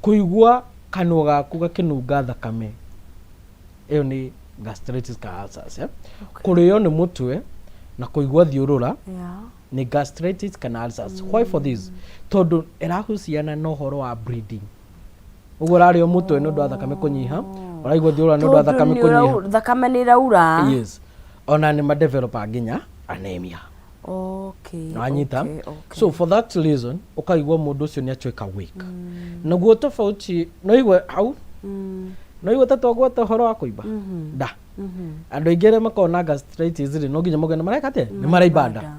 kuigua kanua gaku gakinunga thakame iyo ni gastritis ka ulcers kurio ni mutwe na kuigua thiurura ni gastritis kana ulcers. Why for this? Tondu irahusiana no horo wa breeding. Ugo rario mutwe no ndwa thakame kunyiha, uraigua thiurura no ndwa thakame kunyiha, thakame ni raura. Yes. Ona ni ma develop aginya anemia. Anyita. So for that reason ukaigua mundu ucio ni atweka weak. Naguo tofauti no igwe au no igwe tatogwa horo wa kuiba da andu ingere makona gastritis ri no ginya mogena mareka te ni maraibanda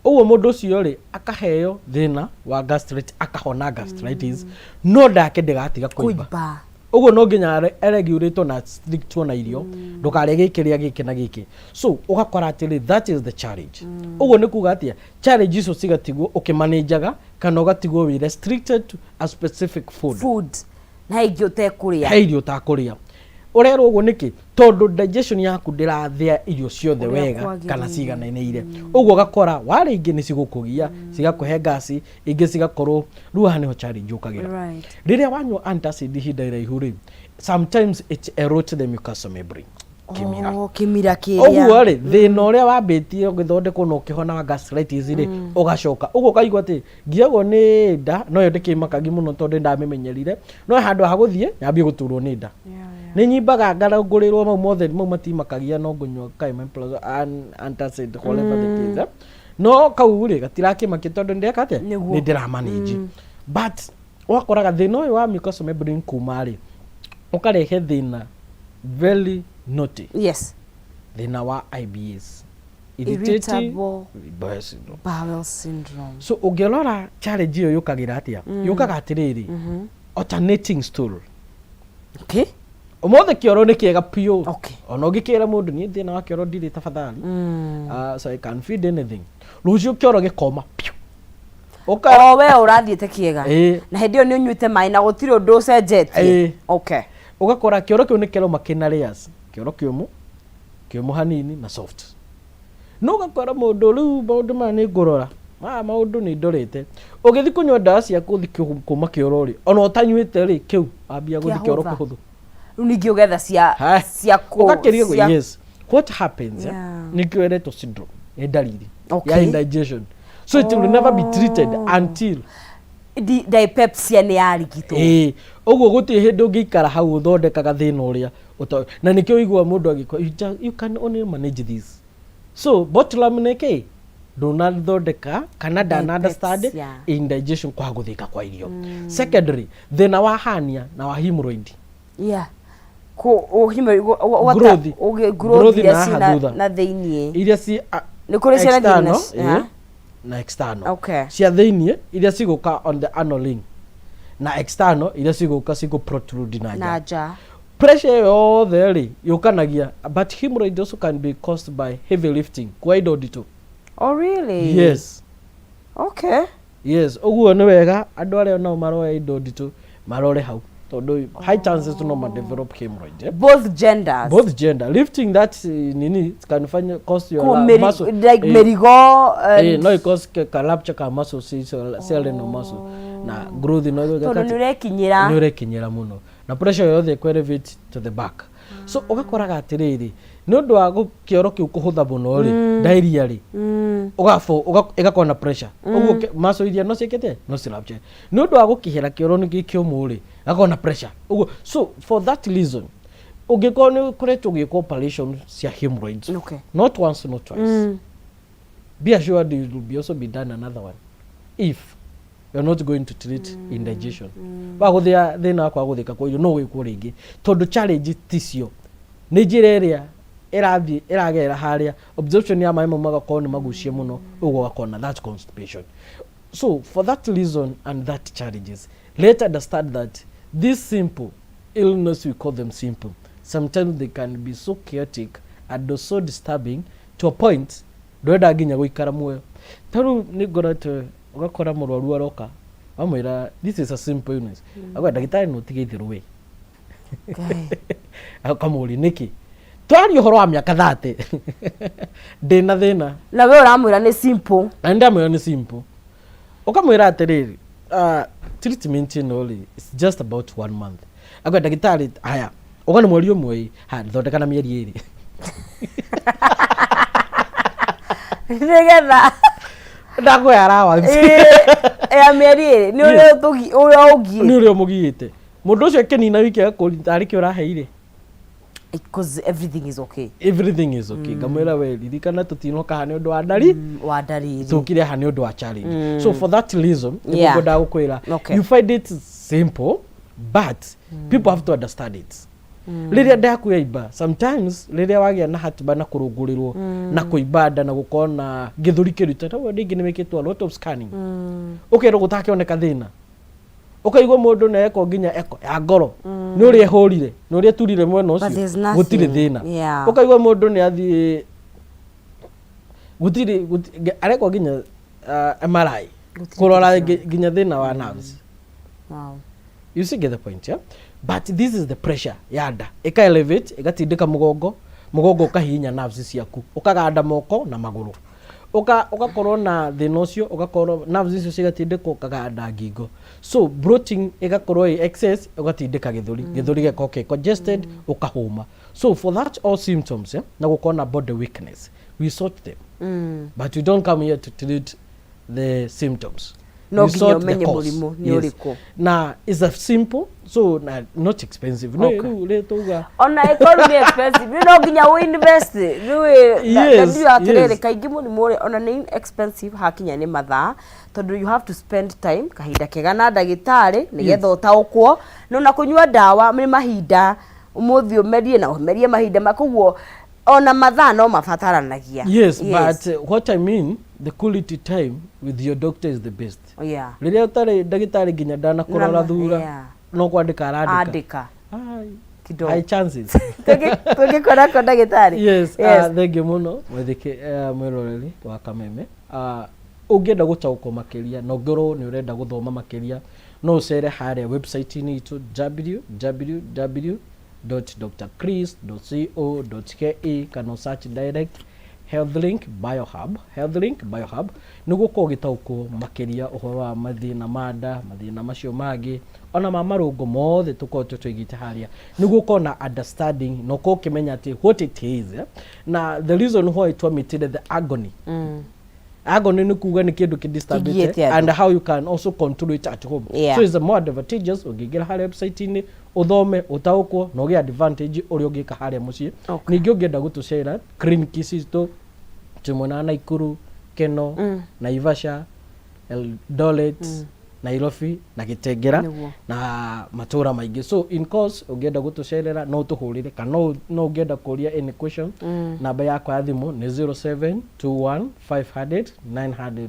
uwo mundu ucio ri akaheo thina wa gastritis akahona gastritis no ndake ndigatiga kuiba ugo no ginya regulate na strict na irio ndukarege kiria giki na giki. So ugakora atiri that is the challenge. Ugo ni kuga atia challenge icio cigatigwo ukimanajaga kana ugatigwo wi restricted to a specific food na irio utekuria urero ugo niki tondu digestion yaku ndirathia irio ciothe wega kana ciganaine ugo gakora wari ingi ni cigukugia cigakuhe gasi ingi cigakorwo ruha niho challenge ukagira riria wanyo antacid hinda iraihu ri sometimes it erodes the mucous membrane kimira kiria ugo ri thina uria wambitie ugithondekwo no kihona wa gastritis ri ugacoka ugo kaigwa ati ngiago ni nda no yo ndikimakagi muno tondu ndamenyerire no handu ha guthie nyambie guturwo ni nda ni nyimbaga ngarangurirwo mau mothe mau matimakagia no ngunywa Kameme plus antacid whatever the case no kauri gatirakimaki tondu ndeka ate ni ndira manage but wakoraga thina uyu wa mucous membrane kumari ukarehe thina very naughty. Yes. Thina wa IBS, irritable bowel syndrome. So ugelora challenge iyo yukagira atia yukaga atiriri alternating stool. Okay. Umothe kioro ni kiega pio. Okay. Ona ugikira mundu ni thina wa kioro ndiri tafadhali. So I can feed anything. Rucio kioro gikoma pio. We urathiete kiega. Na hendio ni unyuite mai na gutiri undu ucenjetie. Okay. Ugakora kioro kiu ni kero makina layers. Kioro kiumu hanini na soft. No ugakora mundu riu maundu mani ngurora. Maundu ni ndorete. Ugithi kunywa ndawa cia kuthi kuma kioro ri. Ona utanyuite ri kiu ambia guthi kioro kihuthu. Unigi ugetha cia ugakiria yes. What happens? Ni Kireto syndrome. Ni dalili ya indigestion. So it will never be treated until dyspepsia ni yarigito. Uguo guti hindu ungikara hau uthondekaga thina uria na nikio igwa mundu agiko you can only manage this. So bottom line ke do not thondeka kana dana understand indigestion kwa guthika kwa irio. Secondary thina wa hernia na wa hemorrhoid. Growth na theinie iria si ni kuri cia thickness na external. Cia theinie iria ciguka on the anal ring na external iria ciguka cigo protrude na nja. Pressure yothe ri yukanagia, but hemorrhoid also can be caused by heavy lifting kwa indo ndito. Oh really? Yes. Okay. Yes, uguo ni wega andu aria no maroe indo ndito marore hau tondu high chances to no develop hemorrhoid. Both genders. Both gender lifting that nini can cause your muscle like merigo no it cause collapse ka muscle cell no muscle na growth no tondu nirekinyira muno na pressure yothe ku elevate to the back. So ugakoraga atiriri no ndo wa kioro kiu kuhutha muno ri diarrhea ri igakona pressure uguo muscle iria no cikete no cirapture no ndo wa gukihera kioro ni gikiomu ri agona pressure uguo. So for that reason ugikoni kuretu giko operation cia hemorrhoids. Not once not twice. Be assured it will be also be done another one if you're not going to treat indigestion. Ba guthia thina kwa guthika kwa irio no gwikwo ringi tondu challenge ticio ni njira iria iragera haria absorption ya mai maga kwa ni magucie muno ugo wakona that constipation. So for that reason and that challenges, let's understand that this simple illness, we call them simple, sometimes they can be so chaotic and so disturbing to a point ndwenda nginya guikara muoyo. Taru ni ngorete ugakora murwaru aroka amwira this is a simple illness. Agwa ndagitari no tigithirwo we akamuri niki twari uhoro wa miaka 30 ndina thina na we uramwira ni simple na ndamwira ni simple ukamwira atiriri treatment only it's just about 1 month agwa ndagitari haya uga ni mweri umwe ha thondeka na mieri iri nigetha ndagwe allowance ya mieri iri ni uri umugiite mundu ucio kenina wiki akuri ki uraheire because everything is okay ngamwira we ririkana tutinoka hani undu wa ndari tukire hani undu wa challenge so for that reason niguo ndagukwira you find it simple but people have to understand it riria ndakuiba sometimes riria wagia na hatiba na kurungurirwo na kuibada na gukona githuri kiruta tawo ndingi nimekitwa a lot of scanning ukero gutakioneka thina ukaigwa mundu na eko nginya eko ya ngoro ni uri ehurire ni uri turire mwena ucio gutire thina ukaigwa mundu ni athie gutire areko nginya MRI kurora nginya thina wa nerves. Wow, you see get the point, yeah? But this is the pressure yada eka elevate igatindika mugongo ukahinya nerves ciaku ukaganda moko na maguru ugakorwo na thina ucio ugakorwo nerves icio cigatindika ukaganda ngingo so bloating igakorwo excess ugatindika githuri gikoke congested ukahuma so for that all symptoms, yeah, na gukona body weakness we sort them but we don't come here to treat the symptoms. No ginya menye murimu ni uriko na is a simple so not expensive no letuga ona economy expensive no ginya we invest ndio atirere kaingi murimu ona ni expensive hakinya ni mathaa tondu you have to spend time kahinda kega na ndagitari nigetha utaukwo no na kunyua dawa ni mahinda umuthi umerie na umerie mahinda makuguo ona mathaa no mafataranagia. Yes, but what I mean, the quality time with your doctor is the best. Yeah. Riria utare ndagitari ginya ndana kurora thura no kwandika arandika. Kidogo. High chances. Tuge kora kwa ndagitari. Yes, thank you muno mwithike mwiroreri wa Kameme. Ungienda gucauko makiria no ngoro ni urenda guthoma makiria no ucere hare website ni itu www.drchris.co.ke kana search direct HealthLink Biohub niguo ko gitauko makiria uhoro wa mathina manda mathina macio magi ona marungo mothe tukoto twigite haria niguo ko na understanding no ko kimenya ati what it is, yeah? Na the reason why it omitted the agony agony ni kuga ni kindu kidisturb and how you can also control it at home, so it's more advantageous ugigira hare website ni uthome utaukwo no ge advantage uri ugika hare mucie ningi ungienda gutushare clinic citu tumona na Ikuru Keno Naivasha Eldoret Nairobi na Gitengera na matura maingi so in course ungienda gutusherera no tuhurire kana no ungienda kuria any question namba yakwa ya thimu ni 0721500900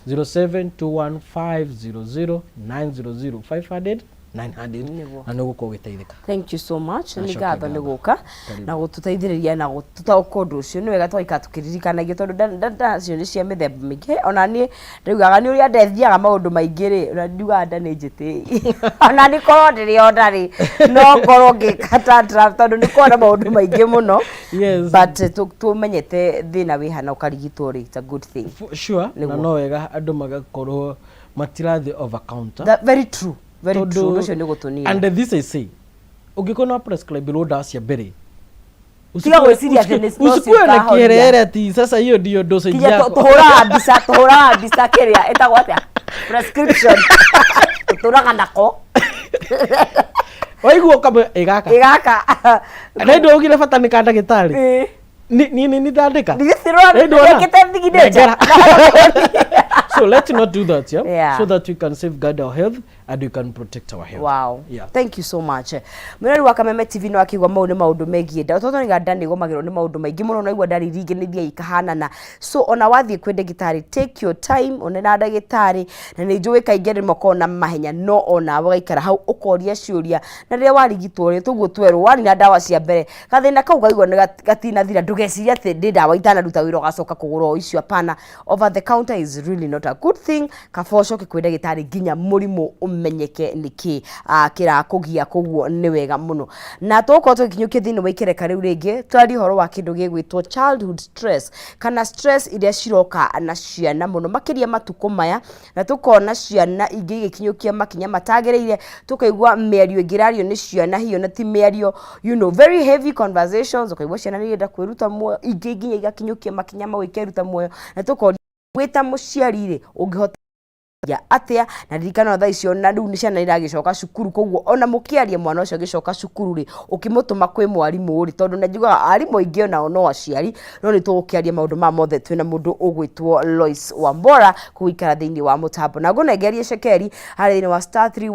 0721500900 500 na no guko giteithika. Thank you so much ni gatho ni guka na gututeithiriria na gutauko ndu ucio ni wega twaika tukiririkanagia tondu nda cio ni cia mithemba mingi ona ni ndiugaga ni uria ndethiaga maundu maingi ri ona ndiugaga nda ni njiti ona ni korwo ndiri ondari no ngorwo ngikata draft tondu ni kona maundu maingi muno but tumenyete thina wi hana ukarigitwo ri it's a good thing sure na no wega andu magakorwo matirathi over counter. That very true. Very true. No shoni gutunia. And this I say, ugikona prescribe load as ya bere. Usiwe serious usikuwe na kierere ati sasa hiyo ndio dosage yako. Tohora bisa keria eta gwata. Prescription. Toraga nako. Waiguo kama igaka. Na ndio ugire fata ni kanda gitari. Ni ndandika. Ndigithirwa kitathigideta. So let's not do that, so that we can safeguard our health and we can protect our health. Wow. Thank you so much. Mwirori wa Kameme TV no akigwa mau ni maundu megie nda toto ni gandani gomagiro ni maundu maingi muno no igwa ndari ringi ni thia ikahanana so ona wathie kwende gitari take your time one na ndagitari na ni njui kaingi ni mokona mahenya no ona wagaikara hau ukoria ciuria na riria warigitwo ri tuguo tweru wari na dawa cia mbere gathina kau gaigwa ni gatina thira ndugeciria ati ndi dawa itana ruta wiro gacoka kugura icio apana over the counter is really not a good thing kaboco kikwenda gitari ginya murimu umenyeke niki kira kugia koguo ni wega muno na toko tukinyukie thini wa ikereka riu ringi twari horo wa kindu gigwitwo childhood stress kana stress iria ciroka na ciana muno makiria matuko maya na tukona ciana ingi gikinyukia makinya matagereire tukaigwa miario ingirario ni ciana hiyo na ti miario very heavy conversations ukaigwa ciana ni enda kwiruta muoyo ingi ginya igakinyukia makinya magwikeruta muoyo na tukona gwita muciari ri ungihota ya atia na dirikana thaa icio na riu ni ciana iragicoka cukuru koguo ona mukiaria mwana ucio gicoka cukuru ri ukimutuma kwi mwarimu ri tondu najuga arimu ingi ona no aciari no ni tugukiaria maundu ma mothe twina mundu ugwitwo Lois Wambora kuikara thiini wa mutambo na ngunegerie cekeri hari thiini wa star 3